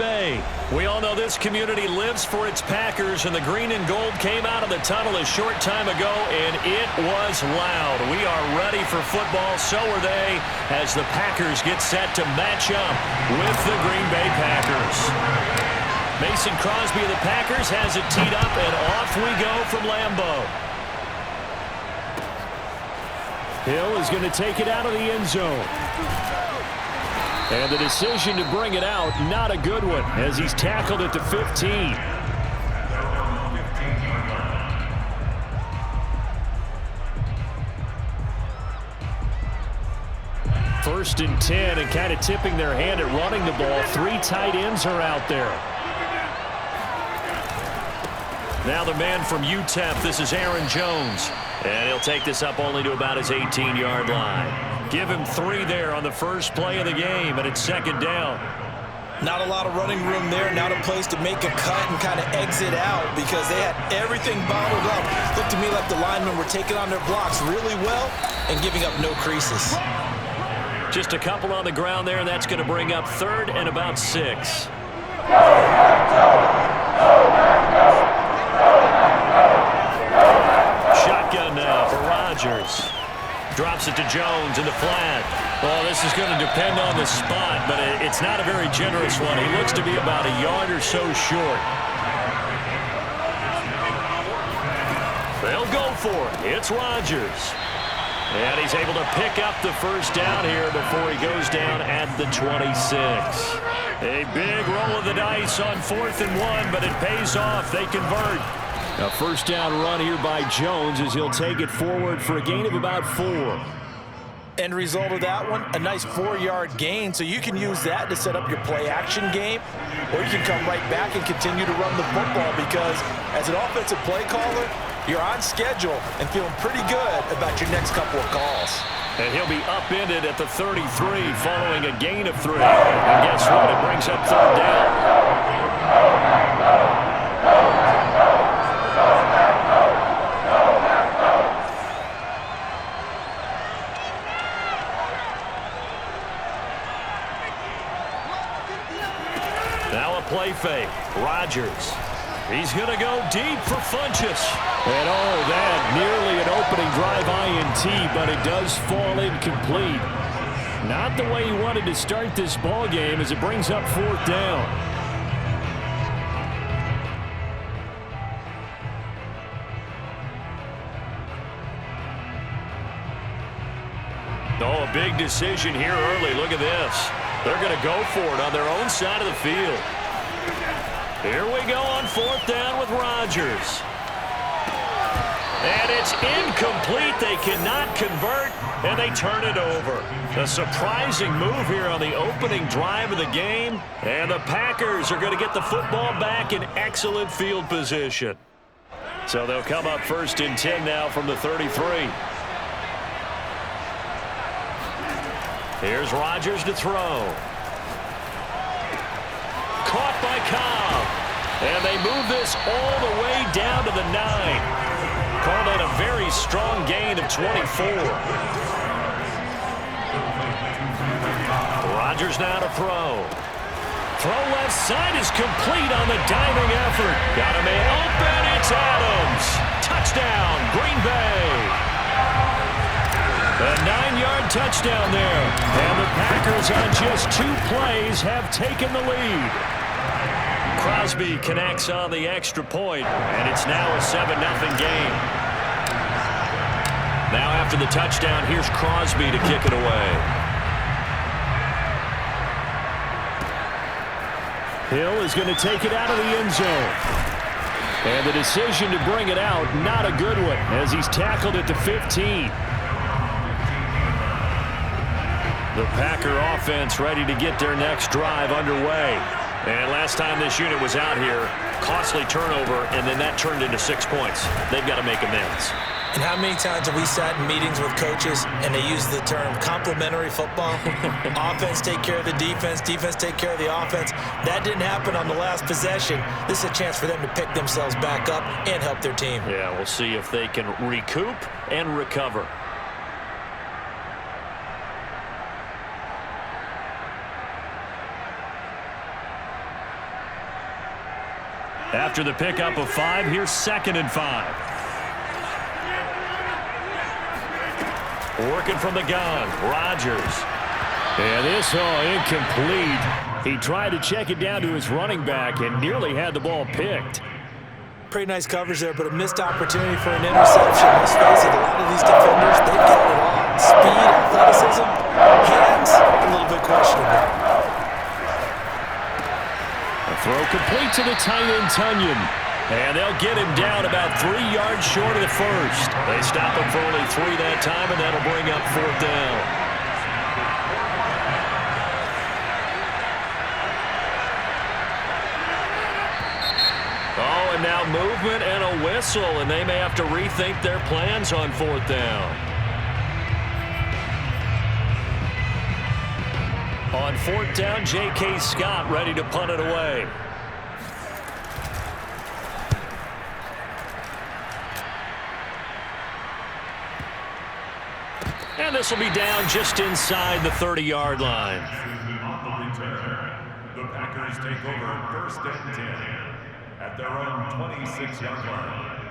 Bay. We all know this community lives for its Packers, and the green and gold came out of the tunnel a short time ago, and it was loud. We are ready for football, so are they, as the Packers get set to match up with the Green Bay Packers. Mason Crosby of the Packers has it teed up, and off we go from Lambeau. Hill is going to take it out of the end zone. And the decision to bring it out, not a good one, as he's tackled at the 15. First and 10, and kind of tipping their hand at running the ball. 3 tight ends are out there. Now the man from UTEP, this is Aaron Jones. And he'll take this up only to about his 18-yard line. Give him 3 there on the first play of the game, and it's second down. Not a lot of running room there. Not a place to make a cut and kind of exit out because they had everything bottled up. Looked to me like the linemen were taking on their blocks really well and giving up no creases. Just a couple on the ground there, and that's going to bring up 3rd and about 6. Shotgun now for Rodgers. Drops it to Jones in the flat. Well, this is going to depend on the spot, but it's not a very generous one. He looks to be about a yard or so short. They'll go for it. It's Rodgers. And he's able to pick up the first down here before he goes down at the 26. A big roll of the dice on 4th and 1, but it pays off. They convert. A first down run here by Jones as he'll take it forward for a gain of about 4. End result of that one, a nice 4-yard gain, so you can use that to set up your play-action game, or you can come right back and continue to run the football because as an offensive play caller, you're on schedule and feeling pretty good about your next couple of calls. And he'll be upended at the 33 following a gain of 3. And guess what? It brings up 3rd down. Now a play fake. Rodgers. He's going to go deep for Funchess. And oh, that nearly an opening drive INT, but it does fall incomplete. Not the way he wanted to start this ball game as it brings up 4th down. Oh, a big decision here early. Look at this. They're going to go for it on their own side of the field. Here we go on 4th down with Rodgers. And it's incomplete. They cannot convert, and they turn it over. A surprising move here on the opening drive of the game, and the Packers are going to get the football back in excellent field position. So they'll come up 1st and 10 now from the 33. Here's Rodgers to throw. Caught by Cobb. And they move this all the way down to the 9. Called it a very strong gain of 24. Rodgers now to throw. Throw left side is complete on the diving effort. Got a man open. It's Adams. Touchdown, Green Bay. A 9-yard touchdown there. And the Packers on just 2 plays have taken the lead. Crosby connects on the extra point, and it's now a 7-0 game. Now after the touchdown, here's Crosby to kick it away. Hill is going to take it out of the end zone. And the decision to bring it out, not a good one, as he's tackled at the 15. The Packer offense ready to get their next drive underway. And last time this unit was out here, costly turnover, and then that turned into 6 points. They've got to make amends. And how many times have we sat in meetings with coaches and they use the term complementary football? Offense take care of the defense, defense take care of the offense. That didn't happen on the last possession. This is a chance for them to pick themselves back up and help their team. Yeah, we'll see if they can recoup and recover. After the pickup of 5, here's 2nd and 5. Working from the gun, Rodgers. And this incomplete. He tried to check it down to his running back and nearly had the ball picked. Pretty nice coverage there, but a missed opportunity for an interception. Let's face it, a lot of these defenders, they've got it all. Speed, athleticism, hands, a little bit questionable. A throw complete to the tight end, Tunyon. And they'll get him down about 3 yards short of the first. They stop him for only 3 that time, and that'll bring up 4th down. Oh, and now movement and a whistle, and they may have to rethink their plans on 4th down. On 4th down, J.K. Scott ready to punt it away. And this will be down just inside the 30-yard line. On the return, the Packers take over 1st and 10 at their own 26-yard line.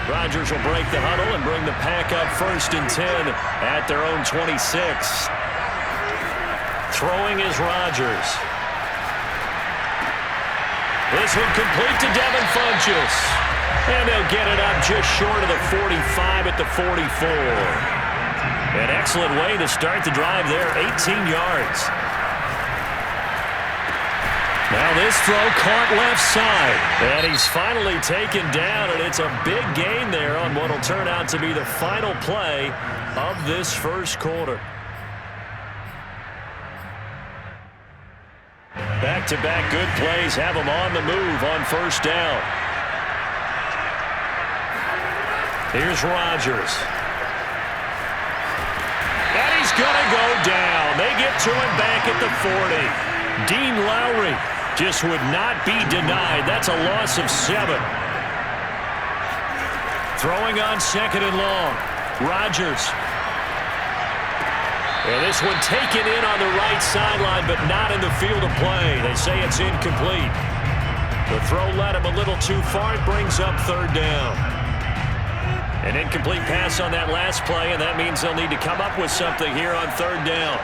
Rodgers will break the huddle and bring the pack up 1st and 10 at their own 26. Throwing is Rodgers. This one complete to Devin Funchess. And they'll get it up just short of the 45 at the 44. An excellent way to start the drive there, 18 yards. Now this throw caught left side. And he's finally taken down, and it's a big gain there on what will turn out to be the final play of this first quarter. Back-to-back good plays have them on the move on 1st down. Here's Rodgers. And he's going to go down. They get to him back at the 40. Dean Lowry just would not be denied. That's a loss of 7. Throwing on 2nd and long. Rodgers. And this one taken in on the right sideline, but not in the field of play. They say it's incomplete. The throw led him a little too far. It brings up 3rd down. An incomplete pass on that last play, and that means they'll need to come up with something here on 3rd down.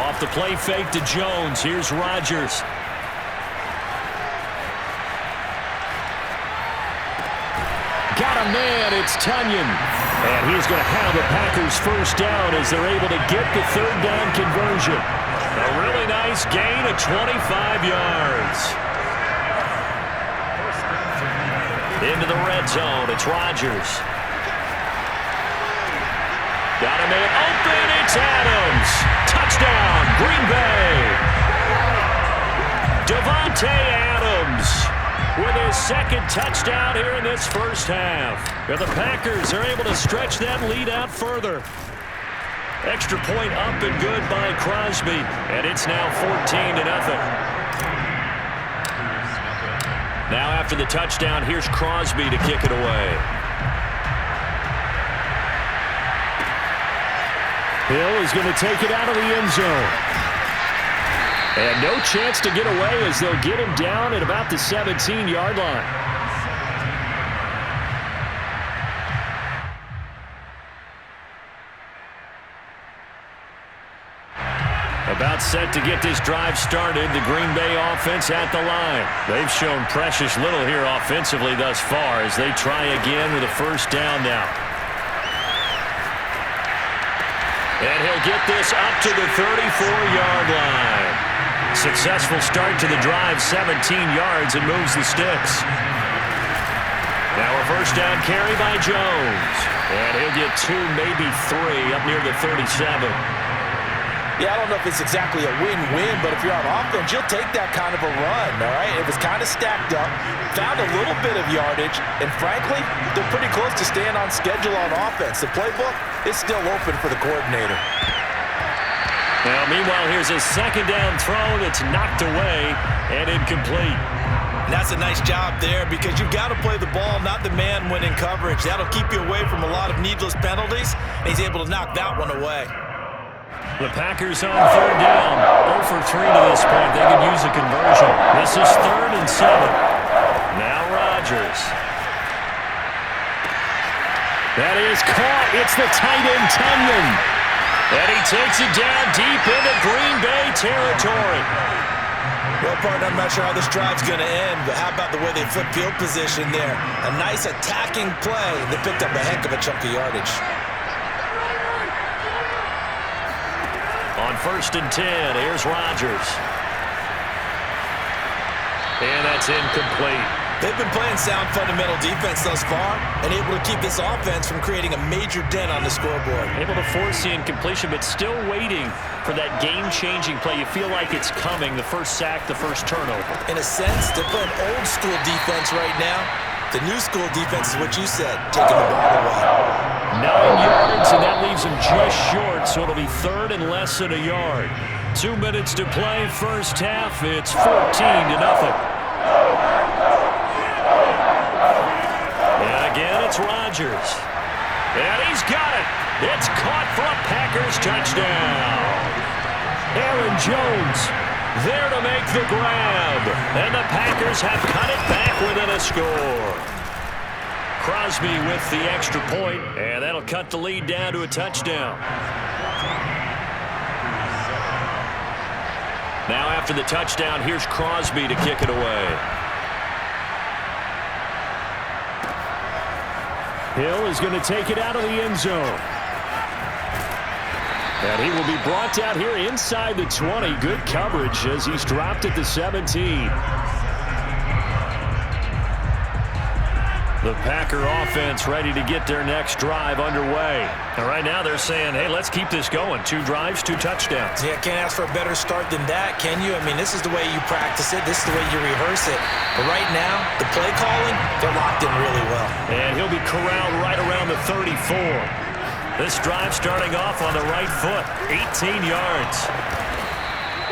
Off the play fake to Jones. Here's Rodgers. Got a man. It's Tunyon. And he's going to have the Packers 1st down as they're able to get the 3rd down conversion. A really nice gain of 25 yards. Into the red zone, it's Rodgers. Got a man open, it's Adams. Touchdown, Green Bay. Davante Adams with his 2nd touchdown here in this first half. And the Packers are able to stretch that lead out further. Extra point up and good by Crosby, and it's now 14-0. Now after the touchdown, here's Crosby to kick it away. Hill is going to take it out of the end zone. And no chance to get away as they'll get him down at about the 17-yard line. About set to get this drive started. The Green Bay offense at the line. They've shown precious little here offensively thus far as they try again with a 1st down now. And he'll get this up to the 34-yard line. Successful start to the drive, 17 yards, and moves the sticks. Now a 1st down carry by Jones. And he'll get 2, maybe 3 up near the 37. Yeah, I don't know if it's exactly a win-win, but if you're on offense, you'll take that kind of a run, all right? It was kind of stacked up, found a little bit of yardage, and frankly, they're pretty close to staying on schedule on offense. The playbook is still open for the coordinator. Now, meanwhile, here's a 2nd down throw that's knocked away and incomplete. And that's a nice job there because you've got to play the ball, not the man when in coverage. That'll keep you away from a lot of needless penalties, and he's able to knock that one away. The Packers on third down. 0 for 3 to this point. They could use a conversion. This is 3rd and 7. Now Rodgers. That is caught. It's the tight end, Tunyon. And he takes it down deep into Green Bay territory. Well, partner, I'm not sure how this drive's going to end, but how about the way they flip field position there? A nice attacking play. They picked up a heck of a chunk of yardage. On 1st and 10, here's Rodgers. And that's incomplete. They've been playing sound fundamental defense thus far and able to keep this offense from creating a major dent on the scoreboard. Able to force the incompletion, but still waiting for that game-changing play. You feel like it's coming, the first sack, the first turnover. In a sense, they're playing old-school defense right now. The new school defense is what you said, taking the ball away. 9 yards, and that leaves them just short, so it'll be 3rd and less than a yard. 2 minutes to play, first half. It's 14-0. Again, it's Rodgers. And he's got it. It's caught for a Packers touchdown. Aaron Jones there to make the grab. And the Packers have cut it back within a score. Crosby with the extra point, and that'll cut the lead down to a touchdown. Now after the touchdown, here's Crosby to kick it away. Hill is going to take it out of the end zone. And he will be brought down here inside the 20. Good coverage as he's dropped at the 17. The Packer offense ready to get their next drive underway. And right now they're saying, hey, let's keep this going. 2 drives, 2 touchdowns. Yeah, can't ask for a better start than that, can you? I mean, this is the way you practice it. This is the way you rehearse it. But right now, the play calling, they're locked in really well. And he'll be corralled right around the 34. This drive starting off on the right foot. 18 yards.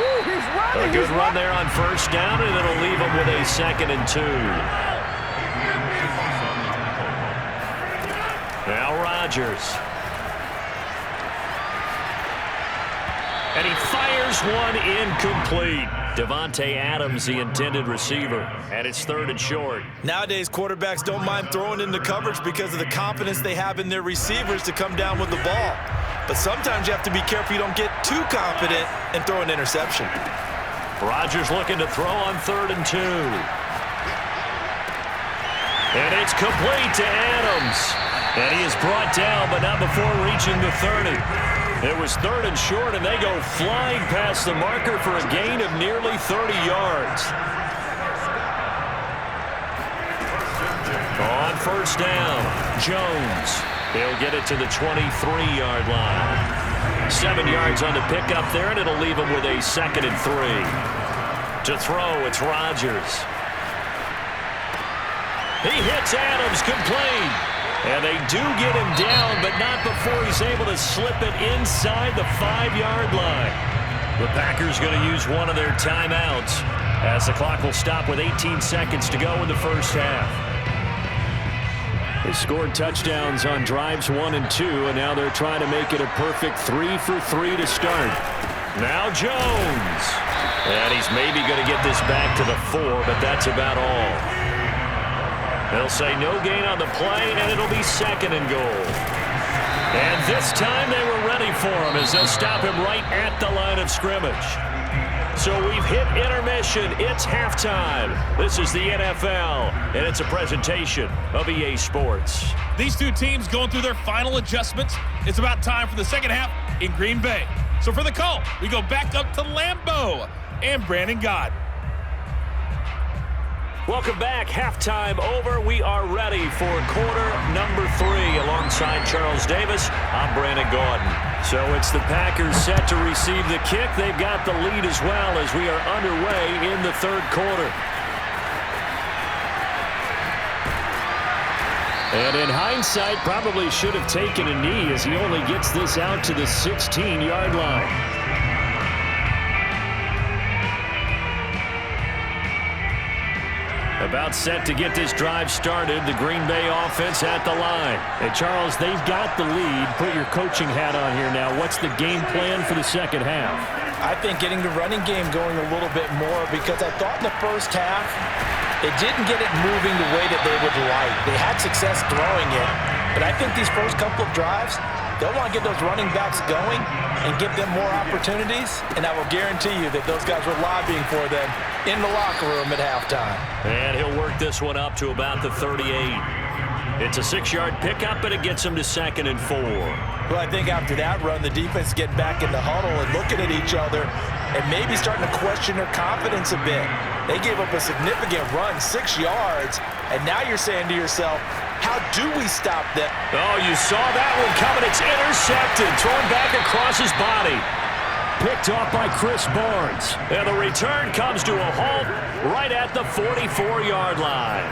Ooh, he's running. A good run there on first down, and it'll leave him with a 2nd and 2. Now Rodgers. And he fires one incomplete. Devontae Adams, the intended receiver. And it's 3rd and short. Nowadays, quarterbacks don't mind throwing into coverage because of the confidence they have in their receivers to come down with the ball. But sometimes you have to be careful you don't get too confident and throw an interception. Rodgers looking to throw on 3rd and 2. And it's complete to Adams. And he is brought down, but not before reaching the 30. It was 3rd and short, and they go flying past the marker for a gain of nearly 30 yards. On first down, Jones. He'll get it to the 23-yard line. 7 yards on the pickup there, and it'll leave him with a 2nd and 3. To throw, it's Rodgers. He hits Adams, complete. And they do get him down, but not before he's able to slip it inside the 5-yard line. The Packers going to use one of their timeouts as the clock will stop with 18 seconds to go in the first half. They scored touchdowns on drives 1 and 2, and now they're trying to make it a perfect 3 for 3 to start. Now Jones. And he's maybe going to get this back to the 4, but that's about all. They'll say no gain on the play, and it'll be 2nd and goal. And this time they were ready for him as they'll stop him right at the line of scrimmage. So we've hit intermission. It's halftime. This is the NFL, and it's a presentation of EA Sports. These two teams going through their final adjustments. It's about time for the second half in Green Bay. So for the call, we go back up to Lambeau and Brandon Gott. Welcome back. Halftime over. We are ready for quarter number 3. Alongside Charles Davis, I'm Brandon Gaudin. So it's the Packers set to receive the kick. They've got the lead as well as we are underway in the 3rd quarter. And in hindsight, probably should have taken a knee as he only gets this out to the 16-yard line. About set to get this drive started. The Green Bay offense at the line. Hey, Charles, they've got the lead. Put your coaching hat on here now. What's the game plan for the second half? I think getting the running game going a little bit more, because I thought in the first half it didn't get it moving the way that they would like. They had success throwing it, but I think these first couple of drives, they'll want to get those running backs going and give them more opportunities, and I will guarantee you that those guys were lobbying for them in the locker room at halftime. And he'll work this one up to about the 38. It's a 6-yard pickup, and it gets him to 2nd and 4. Well, I think after that run, the defense getting back in the huddle and looking at each other and maybe starting to question their confidence a bit. They gave up a significant run, 6 yards, and now you're saying to yourself, how do we stop them? Oh, you saw that one coming. It's intercepted. Thrown back across his body. Picked off by Chris Barnes. And the return comes to a halt right at the 44-yard line.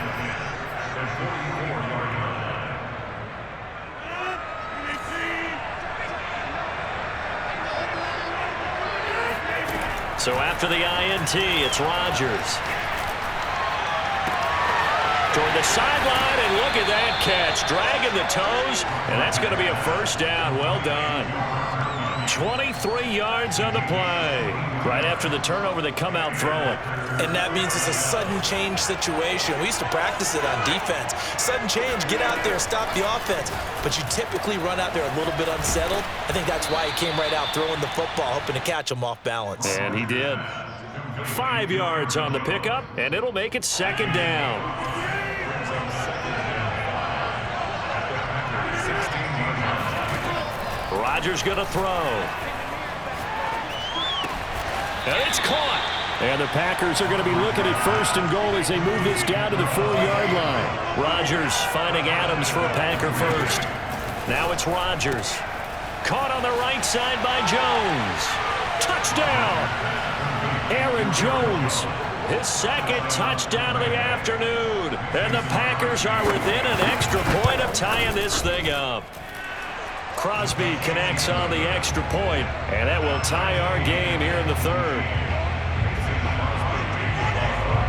So after the INT, it's Rodgers. Toward the sideline, and look at that catch. Dragging the toes, and that's going to be a first down. Well done. 23 yards on the play. Right after the turnover, they come out throwing. And that means it's a sudden change situation. We used to practice it on defense. Sudden change, get out there, stop the offense. But you typically run out there a little bit unsettled. I think that's why he came right out throwing the football, hoping to catch him off balance. And he did. 5 yards on the pickup, and it'll make it 2nd down. Rodgers going to throw. And it's caught. And the Packers are going to be looking at 1st and goal as they move this down to the 4-yard line. Rodgers finding Adams for a Packer first. Now it's Rodgers. Caught on the right side by Jones. Touchdown! Aaron Jones. His 2nd touchdown of the afternoon. And the Packers are within an extra point of tying this thing up. Crosby connects on the extra point, and that will tie our game here in the 3rd.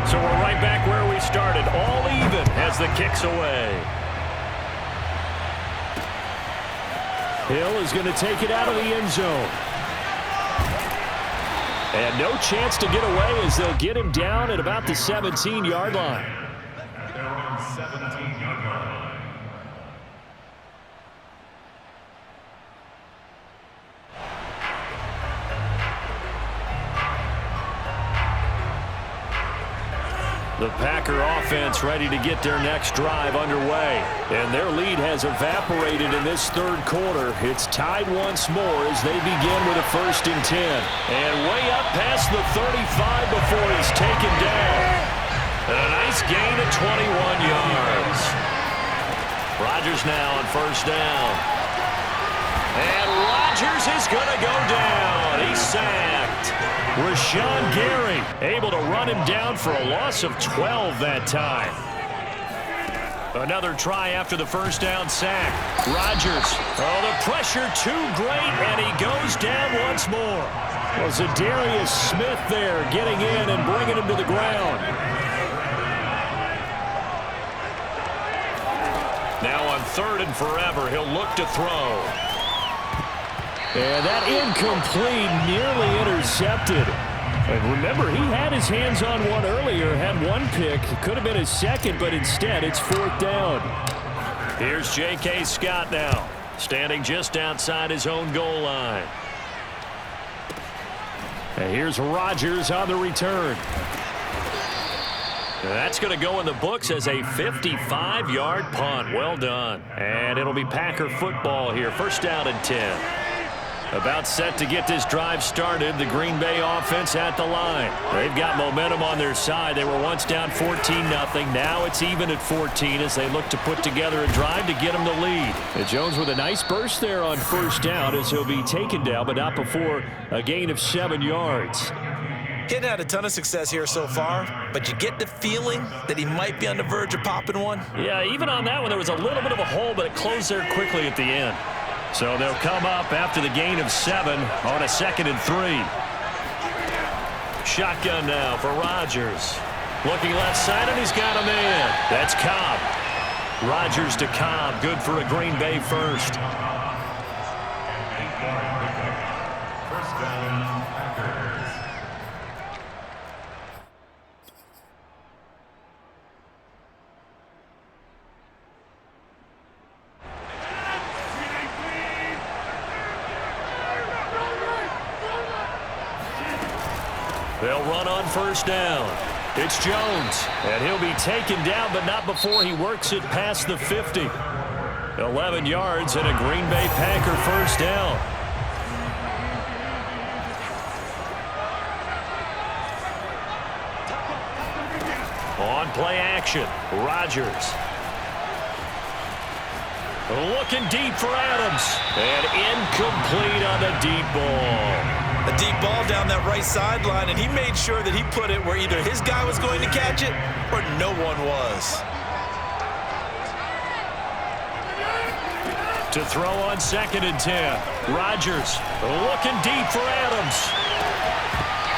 So we're right back where we started, all even as the kick's away. Hill is going to take it out of the end zone. And no chance to get away as they'll get him down at about the 17-yard line. At their own 17-yard line. The Packer offense ready to get their next drive underway. And their lead has evaporated in this 3rd quarter. It's tied once more as they begin with a 1st and 10. And way up past the 35 before he's taken down. And a nice gain of 21 yards. Rodgers now on 1st down. And Rodgers is going to go down. He's sacked. Rashawn Gary able to run him down for a loss of 12 that time. Another try after the 1st down sack. Rodgers. Oh, the pressure too great, and he goes down once more. Well, Zadarius Smith there getting in and bringing him to the ground. Now on 3rd and forever, he'll look to throw. And that incomplete, nearly intercepted. And remember, he had his hands on one earlier, had one pick. It could have been his 2nd, but instead it's 4th down. Here's J.K. Scott now, standing just outside his own goal line. And here's Rodgers on the return. That's going to go in the books as a 55-yard punt. Well done. And it'll be Packer football here. 1st down and 10. About set to get this drive started. The Green Bay offense at the line. They've got momentum on their side. They were once down 14-0. Now it's even at 14 as they look to put together a drive to get them the lead. And Jones with a nice burst there on 1st down as he'll be taken down, but not before a gain of 7 yards. He had a ton of success here so far, but you get the feeling that he might be on the verge of popping one. Yeah, even on that one, there was a little bit of a hole, but it closed there quickly at the end. So they'll come up after the gain of 7 on a 2nd and 3. Shotgun now for Rodgers. Looking left side, and he's got a man. That's Cobb. Rodgers to Cobb. Good for a Green Bay first. First down, Packers. They'll run on first down. It's Jones, and he'll be taken down, but not before he works it past the 50. 11 yards and a Green Bay Packer first down. On play action, Rodgers. Looking deep for Adams, and incomplete on the deep ball. A deep ball down that right sideline, and he made sure that he put it where either his guy was going to catch it or no one was. To throw on 2nd and 10. Rodgers looking deep for Adams.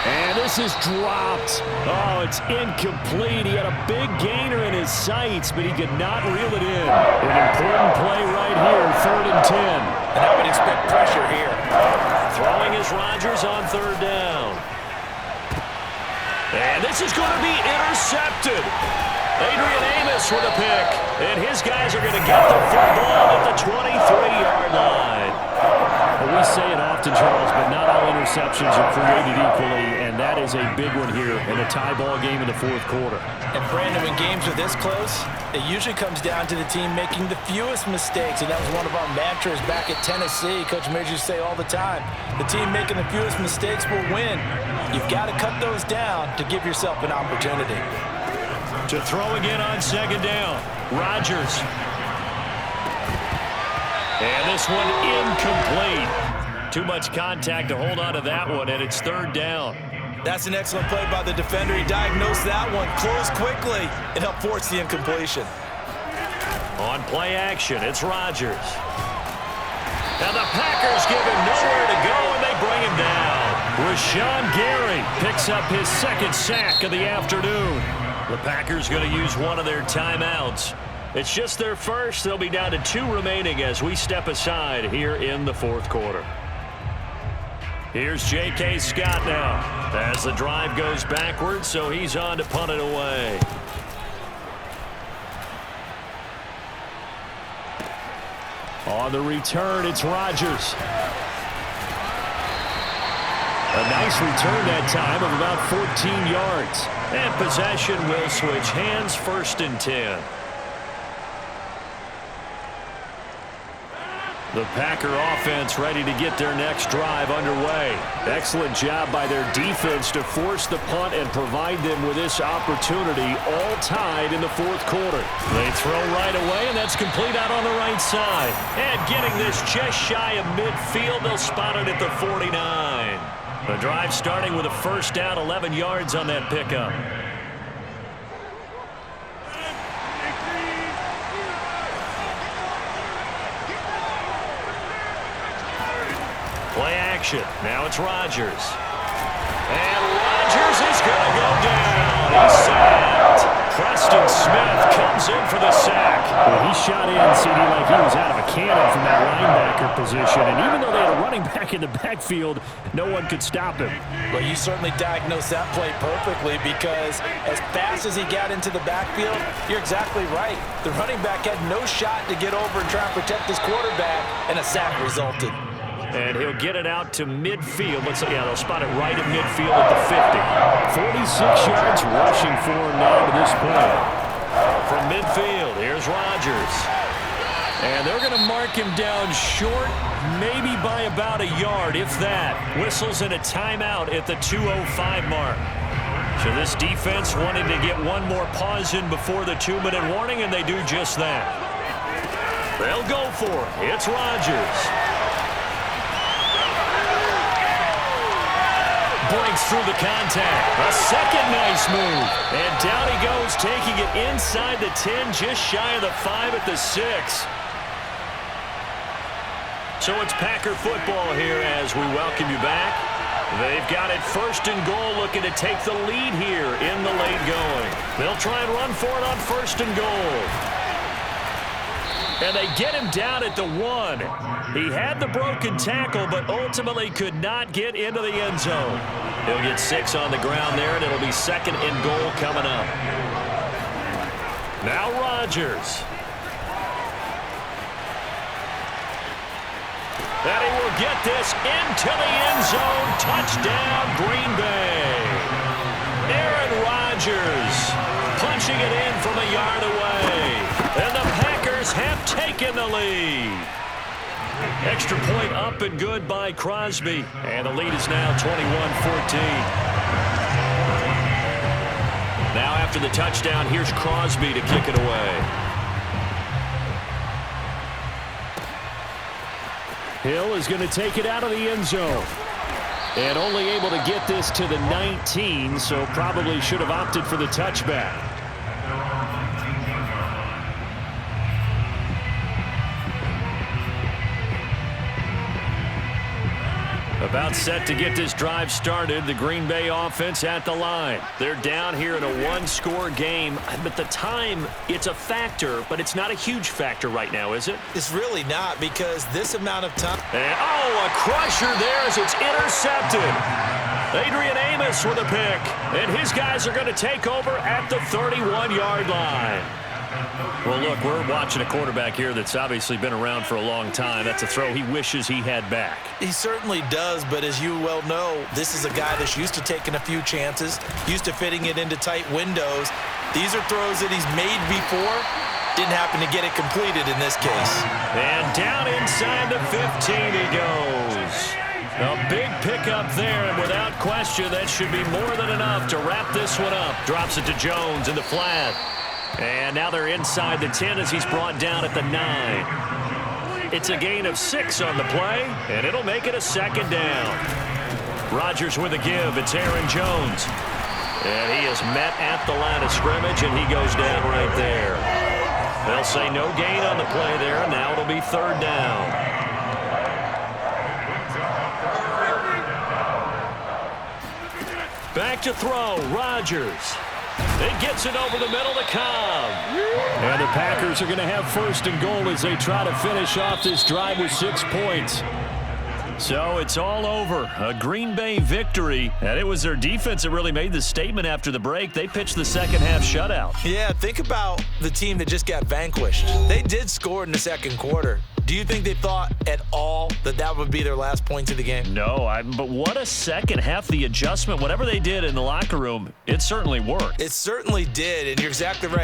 And this is dropped. Oh, it's incomplete. He had a big gainer in his sights, but he could not reel it in. An important play right here, 3rd and 10. And I would expect pressure here. Throwing is Rodgers on 3rd down. And this is going to be intercepted. Adrian Amos with a pick. And his guys are going to get the football at the 23-yard line. Well, we say it often, Charles, but not all interceptions are created equally, and that is a big one here in a tie ball game in the 4th quarter. And Brandon, when games are this close, it usually comes down to the team making the fewest mistakes, and that was one of our mantras back at Tennessee. Coach Majors used to say all the time, the team making the fewest mistakes will win. You've got to cut those down to give yourself an opportunity. To throw again on 2nd down, Rodgers. And this one incomplete. Too much contact to hold on to that one, and it's 3rd down. That's an excellent play by the defender. He diagnosed that one, closed quickly, and helped force the incompletion. On play action, it's Rodgers. And the Packers give him nowhere to go, and they bring him down. Rashawn Gary picks up his 2nd sack of the afternoon. The Packers going to use one of their timeouts. It's just their first. They'll be down to 2 remaining as we step aside here in the 4th quarter. Here's J.K. Scott now as the drive goes backwards, so he's on to punt it away. On the return, it's Rodgers. A nice return that time of about 14 yards. And possession will switch hands, 1st and 10. The Packer offense ready to get their next drive underway. Excellent job by their defense to force the punt and provide them with this opportunity, all tied in the 4th quarter. They throw right away, and that's complete out on the right side. And getting this just shy of midfield, they'll spot it at the 49. The drive starting with a 1st down, 11 yards on that pickup. Play action. Now it's Rodgers. And Rodgers is going to go down. He's sacked. Preston Smith comes in for the sack. Well, he shot in, CD, like he was out of a cannon from that linebacker position. And even though they had a running back in the backfield, no one could stop him. Well, you certainly diagnosed that play perfectly because as fast as he got into the backfield, you're exactly right. The running back had no shot to get over and try and protect his quarterback, and a sack resulted. And he'll get it out to midfield. Let's see, yeah, they'll spot it right at midfield at the 50. 46 yards rushing for him now to this point. From midfield, here's Rodgers. And they're going to mark him down short, maybe by about a yard, if that. Whistles in a timeout at the 2:05 mark. So this defense wanted to get one more pause in before the 2-minute warning, and they do just that. They'll go for it. It's Rodgers. Breaks through the contact. A second nice move. And down he goes, taking it inside the 10, just shy of the 5 at the 6. So it's Packer football here as we welcome you back. They've got it first and goal, looking to take the lead here in the late going. They'll try and run for it on first and goal. And they get him down at the 1. He had the broken tackle, but ultimately could not get into the end zone. He'll get 6 on the ground there, and it'll be second and goal coming up. Now Rodgers. And he will get this into the end zone. Touchdown, Green Bay. Aaron Rodgers punching it in from a yard away. And the Packers have taken the lead. Extra point up and good by Crosby. And the lead is now 21-14. Now after the touchdown, here's Crosby to kick it away. Hill is going to take it out of the end zone. And only able to get this to the 19, so probably should have opted for the touchback. About set to get this drive started. The Green Bay offense at the line. They're down here in a one-score game. But the time, it's a factor, but it's not a huge factor right now, is it? It's really not, because this amount of time. And, oh, a crusher there as it's intercepted. Adrian Amos with a pick. And his guys are going to take over at the 31-yard line. Well, look, we're watching a quarterback here that's obviously been around for a long time. That's a throw he wishes he had back. He certainly does, but as you well know, this is a guy that's used to taking a few chances, used to fitting it into tight windows. These are throws that he's made before. Didn't happen to get it completed in this case. And down inside the 15 he goes. A big pickup there, and without question, that should be more than enough to wrap this one up. Drops it to Jones in the flat. And now they're inside the 10 as he's brought down at the 9. It's a gain of 6 on the play, and it'll make it a second down. Rodgers with a give. It's Aaron Jones. And he is met at the line of scrimmage, and he goes down right there. They'll say no gain on the play there. Now it'll be third down. Back to throw. Rodgers. It gets it over the middle to Cobb. And the Packers are going to have first and goal as they try to finish off this drive with 6 points. So it's all over. A Green Bay victory. And it was their defense that really made the statement after the break. They pitched the second half shutout. Yeah, think about the team that just got vanquished. They did score in the second quarter. Do you think they thought at all that that would be their last points of the game? No, but what a second half. The adjustment, whatever they did in the locker room, it certainly worked. It certainly did, and you're exactly right.